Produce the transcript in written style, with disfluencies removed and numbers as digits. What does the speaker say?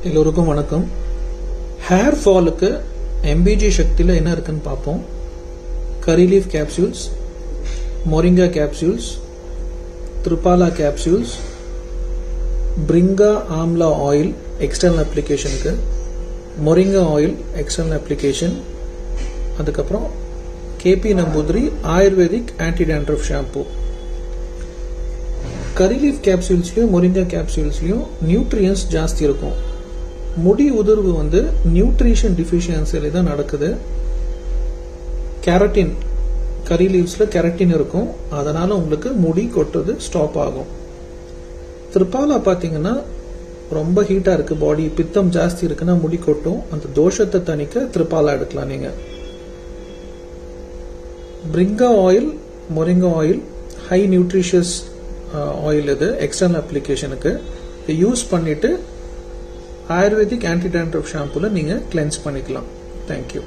எல்லோருக்கும் வணக்கம். Hair ஃபாலுக்கு MBG சக்தியில் என்ன இருக்குன்னு பார்ப்போம். Curry leaf capsules, moringa capsules, triphala capsules, பிரிங்கா ஆம்லா ஆயில் எக்ஸ்டர்னல் அப்ளிகேஷனுக்கு, மொரிங்கா ஆயில் எக்ஸ்டர்னல் அப்ளிகேஷன், அதுக்கப்புறம் KP Namboodiri ayurvedic anti dandruff shampoo. Curry leaf கேப்சூல்ஸ்லையும் மொரிங்கா கேப்சூல்ஸ்லையும் நியூட்ரியன்ஸ் ஜாஸ்தி இருக்கும். முடி உதிர்வு நியூட்ரிஷன் டிஃபிஷியன்சியில தான் நடக்குது. கேரட்டின், கரி லீவ்ஸ்ல கேரட்டின் இருக்கும், அதனால உங்களுக்கு முடி கொட்டுறது ஸ்டாப் ஆகும். த்ரிபாலா பாத்தீங்கன்னா ரொம்ப ஹீட்டா இருக்கு, பாடி பித்தம் ஜாஸ்தி இருக்குன்னா முடி கொட்டும். அந்த தோஷத்தை தணிக்க த்ரிபாலா எடுக்கலாம் நீங்க. பிரிங்கா oil, moringa oil high nutritious oil, இது எக்ஸ்டர்னல் அப்ளிகேஷனுக்கு யூஸ் பண்ணிட்டு ஆயுர்வேதிக் ஆன்டி டேண்ட்ரஃப் ஷாம்புல நீங்க கிளென்ஸ் பண்ணிக்கலாம். தேங்க்யூ.